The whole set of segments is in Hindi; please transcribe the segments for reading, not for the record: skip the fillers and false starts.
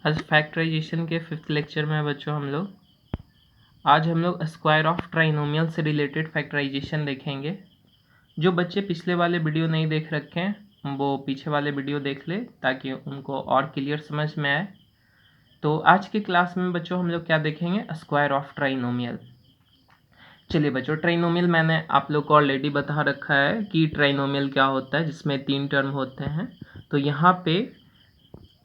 आज फैक्टराइजेशन के 5th लेक्चर में बच्चों आज हम लोग स्क्वायर ऑफ ट्राइनोमियल से रिलेटेड फैक्टराइजेशन देखेंगे। जो बच्चे पिछले वाले वीडियो नहीं देख रखे हैं वो पीछे वाले वीडियो देख ले ताकि उनको और क्लियर समझ में आए। तो आज की क्लास में बच्चों हम लोग क्या देखेंगे, स्क्वायर ऑफ ट्राइनोमियल। चलिए बच्चों, ट्राइनोमियल मैंने आप लोग को ऑलरेडी बता रखा है कि ट्राइनोमियल क्या होता है, जिसमें 3 टर्म होते हैं। तो यहाँ पे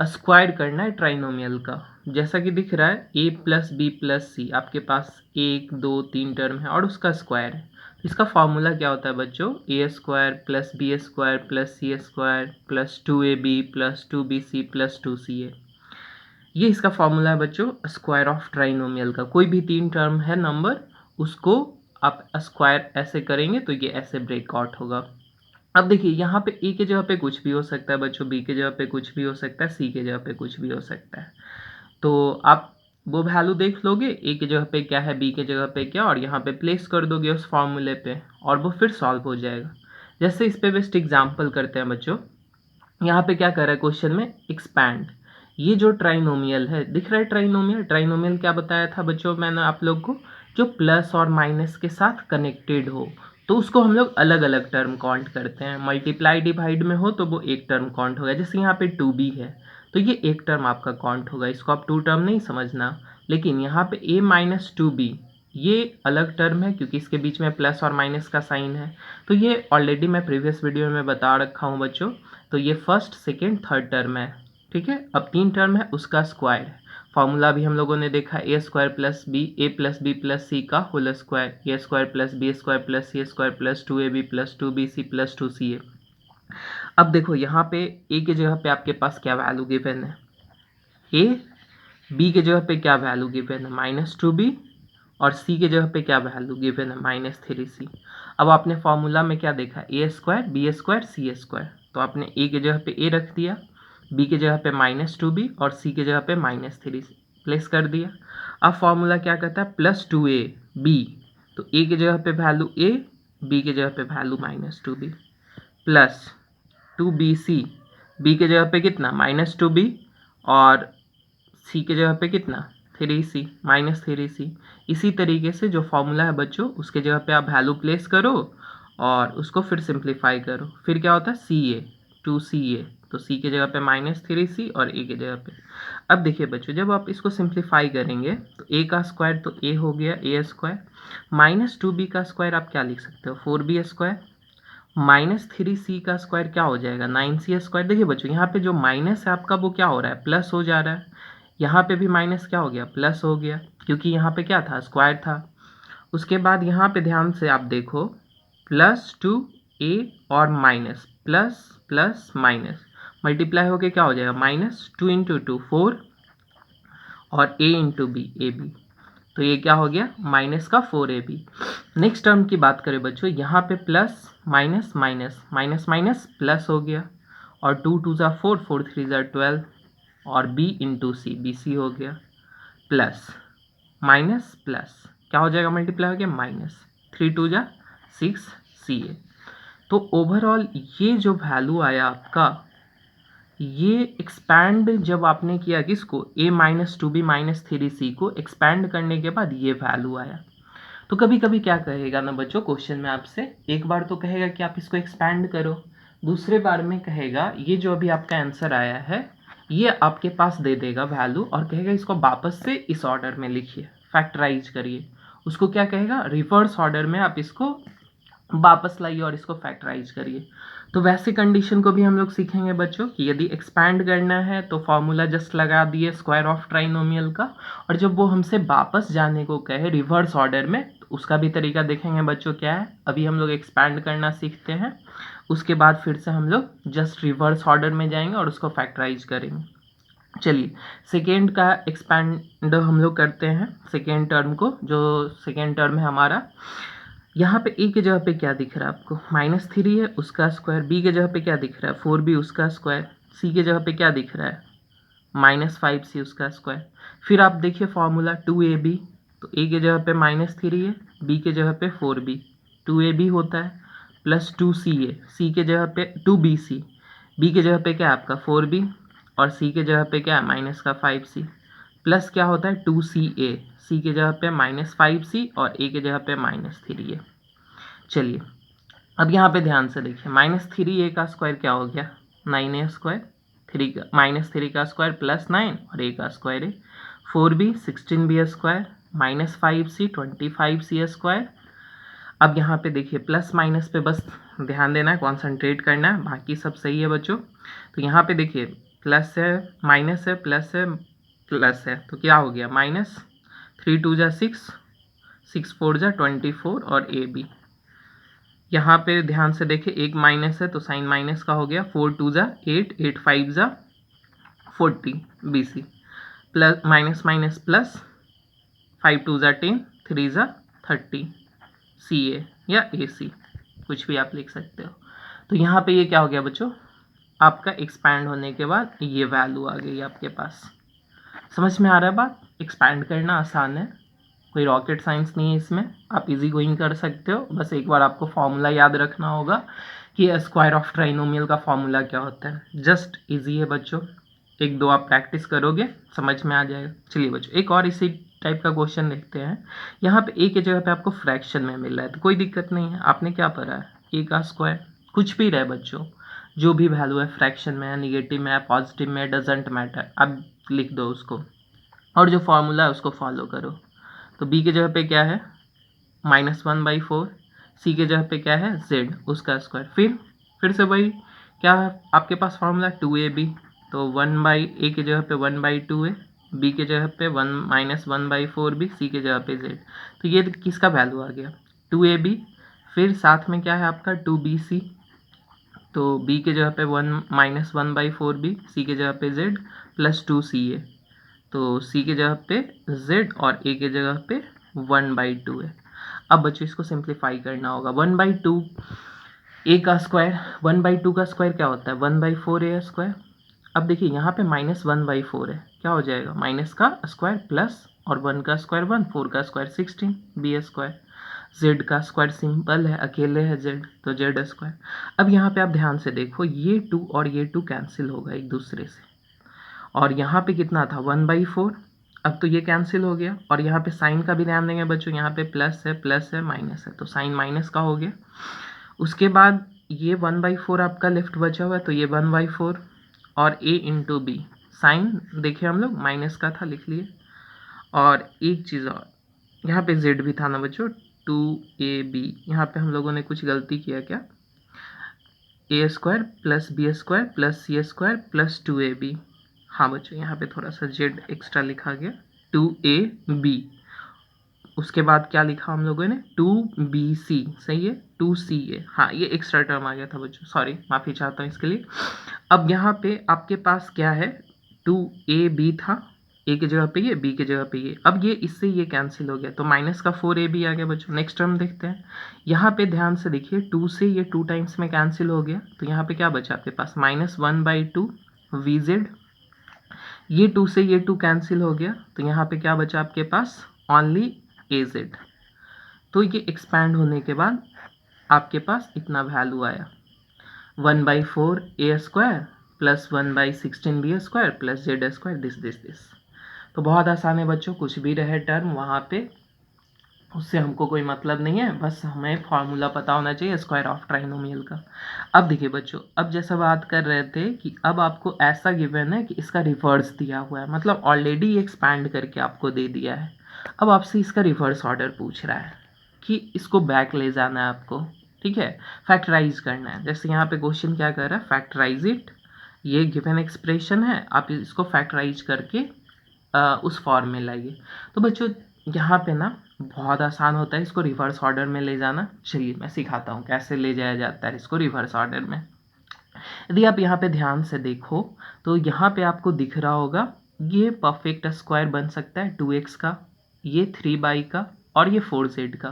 स्क्वायर करना है ट्राइनोमियल का, जैसा कि दिख रहा है a प्लस बी प्लस सी, आपके पास 1 2 3 टर्म है और उसका स्क्वायर है। तो इसका फॉर्मूला क्या होता है बच्चों, A square plus B square plus C square plus 2ab plus 2bc plus 2ca। ये इसका फॉर्मूला है बच्चों स्क्वायर ऑफ ट्राइनोमियल का। कोई भी 3 टर्म है नंबर, उसको आप स्क्वायर ऐसे करेंगे तो ये ऐसे ब्रेकआउट होगा। अब देखिए यहाँ पे ए के जगह पे कुछ भी हो सकता है बच्चों, बी के जगह पे कुछ भी हो सकता है, सी के जगह पे कुछ भी हो सकता है। तो आप वो वैल्यू देख लोगे, ए के जगह पे क्या है, बी के जगह पे क्या, और यहाँ पे प्लेस कर दोगे उस फॉर्मूले पे और वो फिर सॉल्व हो जाएगा। जैसे इस पे बेस्ट एग्जाम्पल करते हैं बच्चों। यहाँ पे क्या कर रहा है क्वेश्चन में, एक्सपैंड। ये जो ट्राइनोमियल है दिख रहा है, ट्राइनोमियल ट्राइनोमियल क्या बताया था बच्चों मैंने आप लोग को, जो प्लस और माइनस के साथ कनेक्टेड हो तो उसको हम लोग अलग अलग टर्म काउंट करते हैं। मल्टीप्लाई डिवाइड में हो तो वो एक टर्म काउंट होगा। जैसे यहाँ पे 2b है तो ये एक टर्म आपका काउंट होगा, इसको आप 2 टर्म नहीं समझना। लेकिन यहाँ पे a माइनस 2b ये अलग टर्म है क्योंकि इसके बीच में प्लस और माइनस का साइन है। तो ये ऑलरेडी मैं प्रीवियस वीडियो में बता रखा हूँ बच्चों। तो ये फर्स्ट सेकेंड थर्ड टर्म है, ठीक है। अब 3 टर्म है, उसका स्क्वायर है। फॉर्मूला भी हम लोगों ने देखा, A square plus B plus C का whole square, A square plus B square plus C square plus 2ab plus 2bc plus 2ca। अब देखो यहाँ पे ए के जगह पे आपके पास क्या वैल्यू गिवन है, ए, बी के जगह पे क्या वैल्यू गिवन है -2b, और सी के जगह पे क्या वैल्यू गिवन है -3c। अब आपने फॉर्मूला में क्या देखा, A square B square C square, तो आपने ए के जगह पे ए रख दिया, बी के जगह पे -2b और सी के जगह पे -3c प्लेस कर दिया। अब फॉर्मूला क्या कहता है, +2ab, तो ए के जगह पे वैल्यू ए, बी के जगह पे value -2b plus 2bc, B के जगह पे कितना -2b और सी के जगह पे कितना 3c -3c। इसी तरीके से जो फॉर्मूला है बच्चों उसके जगह पे आप वैल्यू प्लेस करो और उसको फिर सिंप्लीफाई करो। फिर क्या होता है ca 2ca, तो c के जगह पे -3c और a के जगह पे। अब देखिए बच्चों, जब आप इसको सिंप्लीफाई करेंगे तो a का स्क्वायर तो a हो गया a स्क्वायर, -2b का स्क्वायर आप क्या लिख सकते हो 4b स्क्वायर, -3c का स्क्वायर क्या हो जाएगा 9c स्क्वायर। देखिए बच्चों यहाँ पे जो माइनस है आपका वो क्या हो रहा है, प्लस हो जा रहा है। यहाँ पे भी माइनस क्या हो गया, प्लस हो गया, क्योंकि यहाँ पे क्या था, स्क्वायर था। उसके बाद यहाँ पे ध्यान से आप देखो, +2a और minus plus plus minus multiply होके क्या हो जाएगा, -2 इंटू 2 4 और a into B A B, तो ये क्या हो गया माइनस का 4ab। नेक्स्ट टर्म की बात करें बच्चों, यहाँ पे plus minus minus minus minus plus हो गया, और 2 2 ज़ा 4 4 3 ज़ा 12 और b into C B C हो गया, प्लस माइनस प्लस क्या हो जाएगा, मल्टीप्लाई हो गया -3 2 ज़ा 6 ca। तो ओवरऑल ये जो वैल्यू आया आपका, ये एक्सपैंड जब आपने किया किसको, a -2b -3c को एक्सपैंड करने के बाद ये वैल्यू आया। तो कभी कभी क्या कहेगा ना बच्चों क्वेश्चन में आपसे, एक बार तो कहेगा कि आप इसको एक्सपैंड करो, दूसरे बार में कहेगा ये जो अभी आपका आंसर आया है ये आपके पास दे देगा वैल्यू और कहेगा इसको वापस से इस ऑर्डर में लिखिए, फैक्टराइज करिए। उसको क्या कहेगा, रिवर्स ऑर्डर में आप इसको वापस लाइए और इसको फैक्टराइज करिए। तो वैसे कंडीशन को भी हम लोग सीखेंगे बच्चों कि यदि एक्सपैंड करना है तो फॉर्मूला जस्ट लगा दिए स्क्वायर ऑफ ट्राइनोमियल का, और जब वो हमसे वापस जाने को कहे रिवर्स ऑर्डर में तो उसका भी तरीका देखेंगे बच्चों क्या है। अभी हम लोग एक्सपैंड करना सीखते हैं, उसके बाद फिर से हम लोग जस्ट रिवर्स ऑर्डर में जाएंगे और उसको फैक्टराइज करेंगे। चलिए सेकेंड का एक्सपैंड हम लोग करते हैं, सेकेंड टर्म को। जो सेकेंड टर्म है हमारा, यहाँ पे ए के जगह पे क्या दिख रहा है आपको, -3 है उसका स्क्वायर, बी के जगह पे क्या दिख रहा है 4b उसका स्क्वायर, सी के जगह पे क्या दिख रहा है -5c उसका स्क्वायर। फिर आप देखिए फॉर्मूला 2ab, तो ए के जगह पे -3 है, बी के जगह पे 4b, 2ab होता है प्लस 2ca, सी के जगह पे 2bc, बी के जगह पे क्या है आपका 4b और सी के जगह पे क्या है माइनस का 5c, प्लस क्या होता है 2ca, सी के जगह पे -5c और ए के जगह पे -3a। चलिए अब यहाँ पे ध्यान से देखिए, -3a का स्क्वायर क्या हो गया 9a स्क्वायर, 3 का स्क्वायर +9 और a का स्क्वायर है 4b 16b square, -5c 25c square. अब यहाँ पे देखिए प्लस माइनस पे बस ध्यान देना है, कॉन्सेंट्रेट करना है, बाकी सब सही है बच्चों। तो यहाँ पे देखिए प्लस है, माइनस है, प्लस है, प्लस है, तो क्या हो गया -3 2 जा 6, 6 4 जा 24 और ए बी। यहाँ पे ध्यान से देखिए एक माइनस है तो साइन माइनस का हो गया, 4 2 जा 8, 8 5 जा 40 B C, plus minus minus plus, 5 2 जा 10, 3 जा 30 सी ए या ए सी, कुछ भी आप लिख सकते हो। तो यहाँ पे ये क्या हो गया बच्चों, आपका एक्सपैंड होने के बाद ये वैल्यू आ गई आपके पास। समझ में आ रहा है बात, एक्सपैंड करना आसान है, कोई रॉकेट साइंस नहीं है इसमें, आप इजी गोइंग कर सकते हो। बस एक बार आपको फॉर्मूला याद रखना होगा कि स्क्वायर ऑफ ट्राइनोमियल का फॉर्मूला क्या होता है, जस्ट इजी है बच्चों, एक दो आप प्रैक्टिस करोगे समझ में आ जाएगा। चलिए बच्चों एक और इसी टाइप का क्वेश्चन देखते हैं। यहाँ पे ए के जगह पे आपको फ्रैक्शन में मिल रहा है तो कोई दिक्कत नहीं है, आपने क्या पढ़ा है ए का स्क्वायर, कुछ भी रहे बच्चों, जो भी वैल्यू है फ्रैक्शन में है, निगेटिव में है, पॉजिटिव में, डजेंट मैटर, आप लिख दो उसको और जो फॉर्मूला है उसको फॉलो करो। तो b के जगह पे क्या है -1/4, c के जगह पे क्या है z उसका स्क्वायर, फिर से वही क्या है आपके पास फॉर्मूला 2ab, तो 1/a के जगह पे 1/2a, b के जगह पे 1 - 1/4b, c के जगह पे z। तो ये किसका वैल्यू आ गया 2ab, फिर साथ में क्या है आपका 2bc, तो b के जगह पे 1 - 1/4b, c के जगह पे z प्लस 2ca, तो c के जगह पे z और a के जगह पे 1/2 है। अब बच्चों इसको सिंप्लीफाई करना होगा, 1/2 a का स्क्वायर, 1/2 का स्क्वायर क्या होता है 1/4a स्क्वायर। अब देखिए यहाँ पे -1/4 है, क्या हो जाएगा माइनस का स्क्वायर प्लस और 1 का स्क्वायर 1, 4 का स्क्वायर 16 b स्क्वायर, z का स्क्वायर सिंपल है, अकेले है z तो z स्क्वायर। अब यहाँ पे आप ध्यान से देखो ये 2 और ये 2 कैंसिल होगा एक दूसरे से, और यहाँ पे कितना था 1/4, अब तो ये कैंसिल हो गया, और यहाँ पे साइन का भी ध्यान देंगे बच्चों, यहाँ पे प्लस है माइनस है तो साइन माइनस का हो गया। उसके बाद ये 1/4 आपका लेफ्ट बचा हुआ है तो ये 1/4 और a इंटू बी, साइन देखिए हम लोग माइनस का था लिख लिए। और एक चीज़ और, यहाँ पे z भी था ना बच्चों 2ab, यहाँ पे हम लोगों ने कुछ गलती किया क्या, a square plus B square plus C square plus 2ab, हाँ बच्चों यहाँ पे थोड़ा सा z एक्स्ट्रा लिखा गया 2ab, उसके बाद क्या लिखा हम लोगों ने 2bc, सही है 2ca, हाँ ये एक्स्ट्रा टर्म आ गया था बच्चों, सॉरी माफ़ी चाहता हूँ इसके लिए। अब यहाँ पे आपके पास क्या है 2ab था, a की जगह पे ये, b की जगह पे ये, अब ये इससे ये कैंसिल हो गया तो माइनस का 4ab आ गया बच्चों। नेक्स्ट टर्म देखते हैं, यहाँ पे ध्यान से देखिए 2 से ये 2 टाइम्स में कैंसिल हो गया तो यहाँ पे क्या बचा आपके पास -1/2 vz, ये 2 से ये 2 कैंसिल हो गया तो यहाँ पे क्या बचा आपके पास ओनली az। तो ये एक्सपैंड होने के बाद आपके पास इतना वैल्यू आया 1/4 a square plus 1/16 b square plus z square this. तो बहुत आसान है बच्चों, कुछ भी रहे टर्म वहाँ पे उससे हमको कोई मतलब नहीं है, बस हमें फॉर्मूला पता होना चाहिए स्क्वायर ऑफ ट्राइनोमियल का। अब देखिए बच्चों, अब जैसा बात कर रहे थे कि अब आपको ऐसा गिवन है कि इसका रिवर्स दिया हुआ है, मतलब ऑलरेडी एक्सपैंड करके आपको दे दिया है, अब आपसे इसका रिवर्स ऑर्डर पूछ रहा है कि इसको बैक ले जाना है आपको, ठीक है, फैक्टराइज करना है। जैसे यहाँ पे क्वेश्चन क्या कर रहा है फैक्टराइज इट, ये गिवन एक्सप्रेशन है, आप इसको फैक्टराइज करके उस फॉर्म में लाइए। तो बच्चों यहाँ पे ना बहुत आसान होता है इसको रिवर्स ऑर्डर में ले जाना, चलिए मैं सिखाता हूँ कैसे ले जाया जाता है इसको रिवर्स ऑर्डर में। यदि आप यहाँ पे ध्यान से देखो तो यहाँ पे आपको दिख रहा होगा ये परफेक्ट स्क्वायर बन सकता है 2x का, ये 3y का और ये 4z का।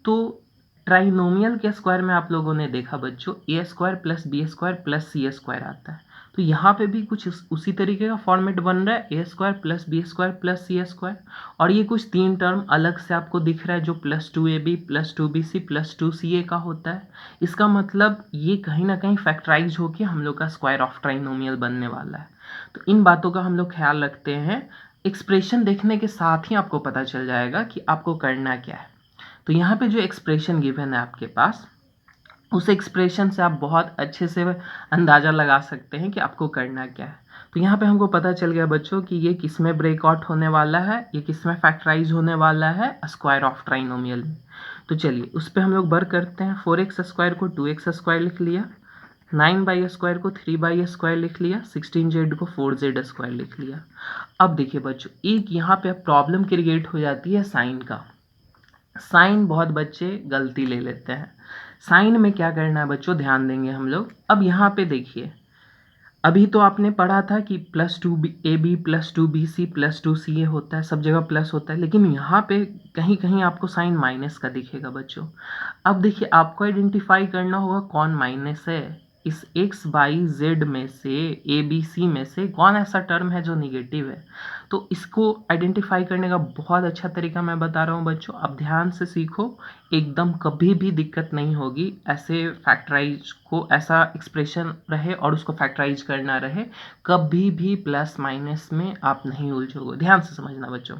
तो ट्राइनोमियल के स्क्वायर में आप लोगों ने देखा बच्चों a square plus B square plus C square आता है, तो यहाँ पे भी कुछ उसी तरीके का फॉर्मेट बन रहा है a square plus B square plus C square, और ये कुछ 3 टर्म अलग से आपको दिख रहा है जो plus 2ab plus 2bc plus 2ca का होता है। इसका मतलब ये कहीं ना कहीं फैक्टराइज होकर हम लोग का स्क्वायर ऑफ ट्राइनोमियल बनने वाला है। तो इन बातों का हम लोग ख्याल रखते हैं। एक्सप्रेशन देखने के साथ ही आपको पता चल जाएगा कि आपको करना क्या है। तो यहाँ पे जो एक्सप्रेशन गिवन है आपके पास, उस एक्सप्रेशन से आप बहुत अच्छे से अंदाज़ा लगा सकते हैं कि आपको करना क्या है। तो यहाँ पे हमको पता चल गया बच्चों कि ये किस में ब्रेकआउट होने वाला है, ये किस में फैक्टराइज होने वाला है, स्क्वायर ऑफ ट्राइनोमियल में। तो चलिए उस पर हम लोग वर्क करते हैं। 4x स्क्वायर को 2x स्क्वायर लिख लिया, 9y स्क्वायर को 3y स्क्वायर लिख लिया, 16z को 4z स्क्वायर लिख लिया। अब देखिए बच्चों, एक यहाँ पे प्रॉब्लम क्रिएट हो जाती है साइन का। साइन बहुत बच्चे गलती ले लेते हैं। साइन में क्या करना है बच्चों, ध्यान देंगे हम लोग। अब यहाँ पे देखिए, अभी तो आपने पढ़ा था कि +2ab +2bc +2ca होता है, सब जगह प्लस होता है, लेकिन यहाँ पे कहीं कहीं आपको साइन माइनस का दिखेगा बच्चों। अब देखिए आपको आइडेंटिफाई करना होगा कौन माइनस है। इस x y z में से a b c में से कौन ऐसा टर्म है जो निगेटिव है। तो इसको आइडेंटिफाई करने का बहुत अच्छा तरीका मैं बता रहा हूँ बच्चों, आप ध्यान से सीखो, एकदम कभी भी दिक्कत नहीं होगी। ऐसे फैक्टराइज को, ऐसा एक्सप्रेशन रहे और उसको फैक्टराइज करना रहे, कभी भी प्लस माइनस में आप नहीं उलझोगे। ध्यान से समझना बच्चों।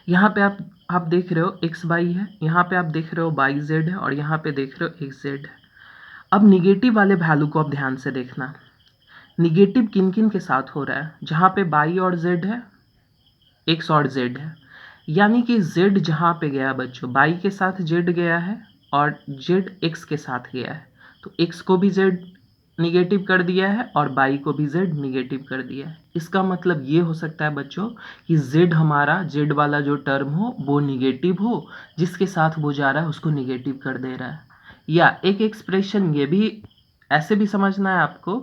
यहाँ पे आप देख रहे हो एक्स वाई है, यहाँ पे आप देख रहे हो वाई जेड है, और यहाँ पे देख रहे हो एक्स जेड है। अब निगेटिव वाले वैल्यू को आप ध्यान से देखना। निगेटिव किन किन के साथ हो रहा है, जहाँ पे वाई और जेड है, एक्स और जेड है। यानी कि जेड जहाँ पे गया बच्चों, वाई के साथ जेड गया है और जेड एक्स के साथ गया है, तो एक्स को भी जेड निगेटिव कर दिया है और बाई को भी जेड निगेटिव कर दिया है। इसका मतलब ये हो सकता है बच्चों कि जेड हमारा, जेड वाला जो टर्म हो वो निगेटिव हो, जिसके साथ वो जा रहा है उसको निगेटिव कर दे रहा है। या एक एक्सप्रेशन ये भी ऐसे भी समझना है आपको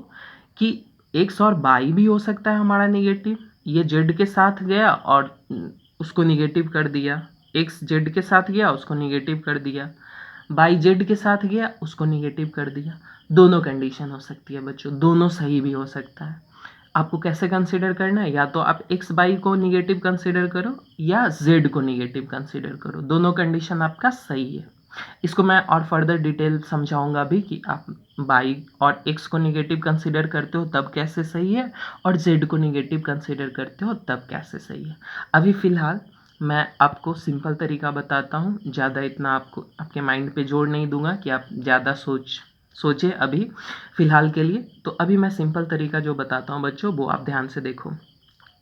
कि एक्स और बाई भी हो सकता है हमारा निगेटिव। ये जेड के साथ गया और उसको निगेटिव कर दिया, एक्स जेड के साथ गया उसको निगेटिव कर दिया, बाई जेड के साथ गया उसको निगेटिव कर दिया। दोनों कंडीशन हो सकती है बच्चों, दोनों सही भी हो सकता है। आपको कैसे कंसीडर करना है, या तो आप एक्स बाई को निगेटिव कंसीडर करो या जेड को निगेटिव कंसीडर करो, दोनों कंडीशन आपका सही है। इसको मैं और फर्दर डिटेल समझाऊंगा भी कि आप बाई और एक्स को निगेटिव कंसीडर करते हो तब कैसे सही है, और जेड को निगेटिव कंसीडर करते हो तब कैसे सही है। अभी फ़िलहाल मैं आपको सिंपल तरीका बताता हूँ, ज़्यादा इतना आपको आपके माइंड पे जोर नहीं दूंगा कि आप ज़्यादा सोचे अभी फ़िलहाल के लिए। तो अभी मैं सिंपल तरीका जो बताता हूँ बच्चों, वो आप ध्यान से देखो।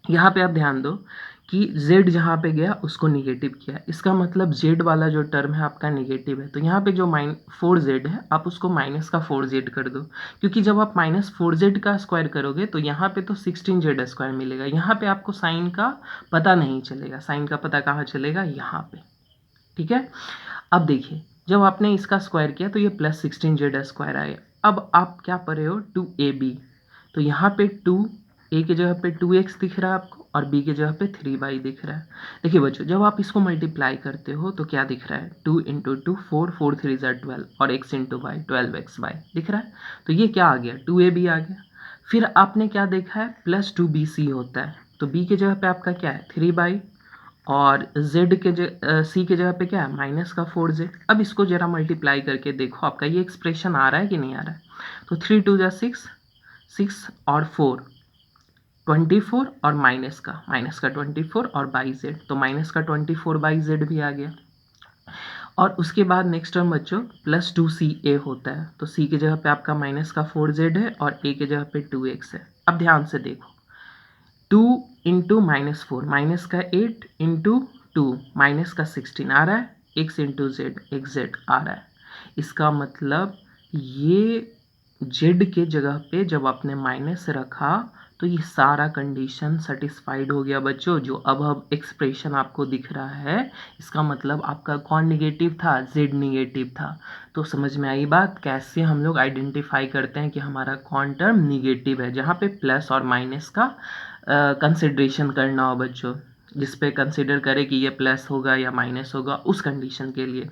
यहाँ पे आप ध्यान दो कि z जहाँ पे गया उसको निगेटिव किया, इसका मतलब z वाला जो टर्म है आपका निगेटिव है। तो यहाँ पे जो -4z है आप उसको माइनस का 4z कर दो, क्योंकि जब आप -4z का स्क्वायर करोगे तो यहाँ पे तो 16z स्क्वायर मिलेगा। यहाँ पे आपको साइन का पता नहीं चलेगा, साइन का पता कहाँ चलेगा, यहाँ पे। ठीक है, अब देखिए जब आपने इसका स्क्वायर किया तो ये +16z स्क्वायर आया। अब आप क्या पढ़े हो, 2ab, तो यहाँ पे 2a की जगह पे 2x दिख रहा है आपको, और b की जगह पे 3y दिख रहा है। देखिए बच्चों, जब आप इसको मल्टीप्लाई करते हो तो क्या दिख रहा है, 2 × 2 4, 4 3 12, और x × y 12xy दिख रहा है। तो ये क्या आ गया, 2ab आ गया। फिर आपने क्या देखा है, +2bc होता है, तो b की जगह पे आपका क्या है, 3y, और सी के जगह पे क्या है, माइनस का 4z। अब इसको जरा मल्टीप्लाई करके देखो आपका ये एक्सप्रेशन आ रहा है कि नहीं आ रहा है। तो 3 2 जा 6, 6 और 4 24, और माइनस का 24 और बाई जेड, तो माइनस का 24 बाई जेड भी आ गया। और उसके बाद नेक्स्ट टर्म बच्चों +2ca होता है, तो c की जगह पे आपका माइनस का 4z है और a की जगह पे 2x है। अब ध्यान से देखो, 2 × -4, माइनस का 8 × 2 माइनस का 16 आ रहा है, x × z एक z आ रहा है। इसका मतलब ये z के जगह पे जब आपने माइनस रखा तो ये सारा कंडीशन सेटिस्फाइड हो गया बच्चों। जो अब एक्सप्रेशन आपको दिख रहा है, इसका मतलब आपका कौन निगेटिव था, z निगेटिव था। तो समझ में आई बात, कैसे हम लोग आइडेंटिफाई करते हैं कि हमारा कौन टर्म निगेटिव है, जहाँ पे प्लस और माइनस का कंसिडरेशन करना हो बच्चों, जिस पे कंसिडर करे कि ये प्लस होगा या माइनस होगा, उस कंडीशन के लिए।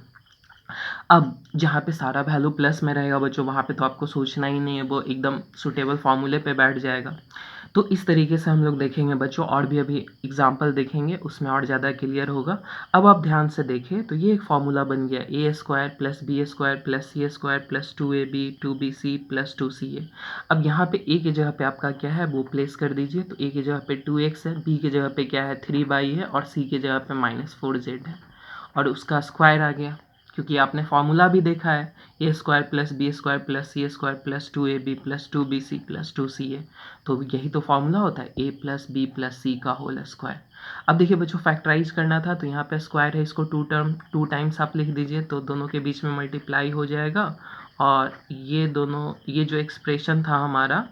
अब जहाँ पे सारा वैल्यू प्लस में रहेगा बच्चों, वहाँ पे तो आपको सोचना ही नहीं है, वो एकदम सुटेबल फार्मूले पे बैठ जाएगा। तो इस तरीके से हम लोग देखेंगे बच्चों, और भी अभी एग्जाम्पल देखेंगे, उसमें और ज़्यादा क्लियर होगा। अब आप ध्यान से देखिए, तो ये एक फॉर्मूला बन गया, A square plus B square plus C square plus 2ab 2bc plus 2ca। अब यहाँ पे ए की जगह पे आपका क्या है वो प्लेस कर दीजिए। तो ए की जगह पे 2x है, बी की जगह पे क्या है 3y है, और सी की जगह पे -4z है, और उसका स्क्वायर आ गया, क्योंकि आपने फॉर्मूला भी देखा है, A square plus B square plus C square plus 2ab plus 2bc plus 2ca। तो यही तो फॉर्मूला होता है, A plus B plus C का होल स्क्वायर। अब देखिए बच्चों, फैक्टराइज करना था, तो यहाँ पे स्क्वायर है, इसको टू टाइम्स आप लिख दीजिए, तो दोनों के बीच में मल्टीप्लाई हो जाएगा, और ये दोनों, ये जो एक्सप्रेशन था हमारा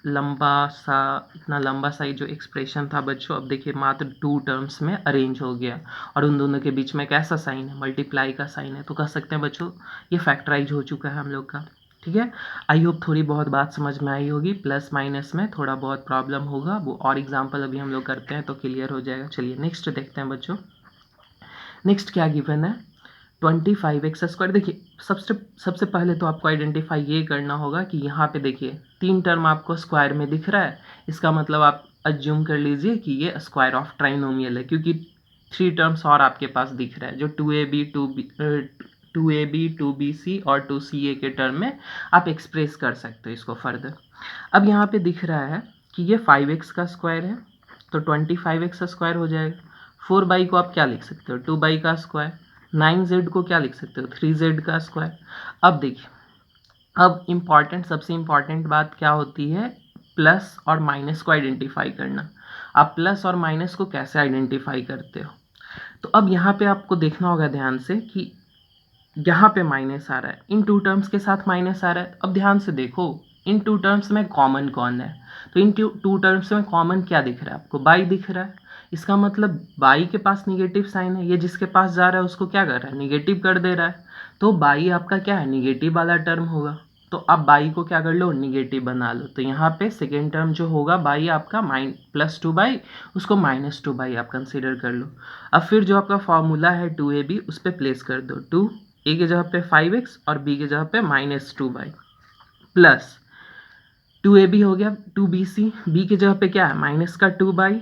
लंबा सा, इतना लंबा सा ये जो एक्सप्रेशन था बच्चों, अब देखिए मात्र 2 टर्म्स में अरेंज हो गया, और उन दोनों के बीच में कैसा साइन है, मल्टीप्लाई का साइन है। तो कह सकते हैं बच्चों ये फैक्टराइज हो चुका है हम लोग का। ठीक है, आई होप थोड़ी बहुत बात समझ में आई होगी। प्लस माइनस में थोड़ा बहुत प्रॉब्लम होगा, वो और एग्जाम्पल अभी हम लोग करते हैं तो क्लियर हो जाएगा। चलिए नेक्स्ट देखते हैं बच्चों। नेक्स्ट क्या गिवन है, 25x²। देखिए सबसे पहले तो आपको आइडेंटिफाई ये करना होगा कि यहाँ पे देखिए 3 टर्म आपको स्क्वायर में दिख रहा है, इसका मतलब आप अज्यूम कर लीजिए कि ये स्क्वायर ऑफ ट्राइनोमियल है, क्योंकि 3 टर्म्स और आपके पास दिख रहा है, जो 2ab 2bc और 2ca के टर्म में आप एक्सप्रेस कर सकते हो इसको फर्दर। अब यहाँ पे दिख रहा है कि ये 5x का स्क्वायर है, तो 25x का स्क्वायर हो जाएगा। 4y को आप क्या लिख सकते हो, 2y का स्क्वायर। 9z को क्या लिख सकते हो, 3z का स्क्वायर। अब देखिए, अब सबसे इम्पॉर्टेंट बात क्या होती है, प्लस और माइनस को आइडेंटिफाई करना। आप प्लस और माइनस को कैसे आइडेंटिफाई करते हो, तो अब यहाँ पे आपको देखना होगा ध्यान से कि यहाँ पे माइनस आ रहा है, इन 2 टर्म्स के साथ माइनस आ रहा है। अब ध्यान से देखो इन 2 टर्म्स में कॉमन कौन है, तो इन 2 टर्म्स में कॉमन क्या दिख रहा है आपको, बाई दिख रहा है। इसका मतलब बाई के पास निगेटिव साइन है, ये जिसके पास जा रहा है उसको क्या कर रहा है, निगेटिव कर दे रहा है। तो बाई आपका क्या है, निगेटिव वाला टर्म होगा। तो अब बाई को क्या कर लो, निगेटिव बना लो। तो यहाँ पे सेकेंड टर्म जो होगा बाई आपका +2 उसको -2 आप कंसिडर कर लो। अब फिर जो आपका फॉर्मूला है 2ab उस पर प्लेस कर दो, 2 ए की जगह पे 5x और बी की जगह पे -2y प्लस 2ab हो गया 2bc, बी की जगह पे क्या है माइनस का 2y,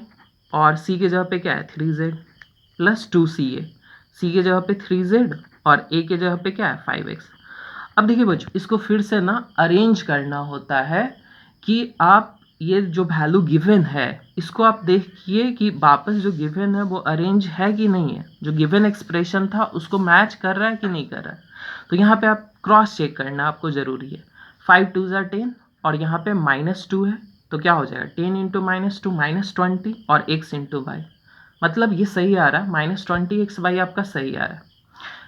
और सी की जगह पे क्या है 3z प्लस 2ca, सी की जगह पे 3z और ए की जगह पे क्या है 5x। अब देखिए बच्चों, इसको फिर से ना अरेंज करना होता है कि आप ये जो वैल्यू गिवन है इसको आप देखिए कि वापस जो गिवन है वो अरेंज है कि नहीं है, जो गिवन एक्सप्रेशन था उसको मैच कर रहा है कि नहीं कर रहा है। तो यहाँ पे आप क्रॉस चेक करना आपको ज़रूरी है। 5 2 ज़ा 10 और यहाँ पे -2 है, तो क्या हो जाएगा 10 इंटू -2 -20 और x इंटू वाई, मतलब ये सही आ रहा है, -20x/y आपका सही आ रहा है।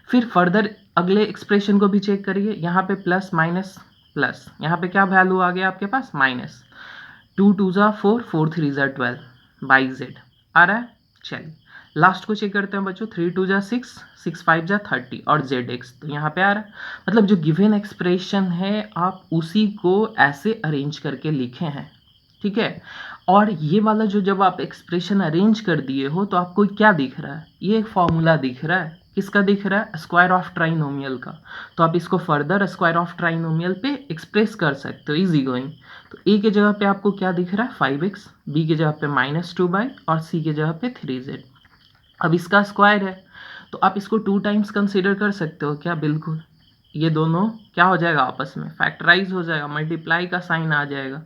फिर फर्दर अगले एक्सप्रेशन को भी चेक करिए, यहाँ पे प्लस माइनस प्लस, यहाँ पे क्या वैल्यू आ गया आपके पास माइनस, 2 2 ज़ा 4 4 3 ज़ा 12 बाई जेड आ रहा है। चलिए लास्ट को चेक करते हैं बच्चों, 3 2 ज़ा 6 6 5 ज़ा 30 और जेड एक्स, तो यहाँ पे आ रहा है। मतलब जो गिवन एक्सप्रेशन है आप उसी को ऐसे अरेंज करके लिखे हैं, ठीक है। और ये वाला जो जब आप एक्सप्रेशन अरेंज कर दिए हो तो आपको क्या दिख रहा है, ये एक फॉर्मूला दिख रहा है, किसका दिख रहा है, स्क्वायर ऑफ ट्राइनोमियल का। तो आप इसको फर्दर स्क्वायर ऑफ ट्राइनोमियल पे एक्सप्रेस कर सकते हो इजी गोइंग। तो ए के जगह पे आपको क्या दिख रहा है 5x, बी के जगह पे -2y और सी के जगह पे 3z। अब इसका स्क्वायर है तो आप इसको 2 टाइम्स कंसिडर कर सकते हो क्या, बिल्कुल। ये दोनों क्या हो जाएगा आपस में फैक्टराइज हो जाएगा, मल्टीप्लाई का साइन आ जाएगा।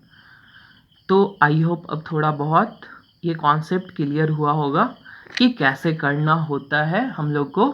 तो आई होप अब थोड़ा बहुत ये कॉन्सेप्ट क्लियर हुआ होगा कि कैसे करना होता है हम लोग को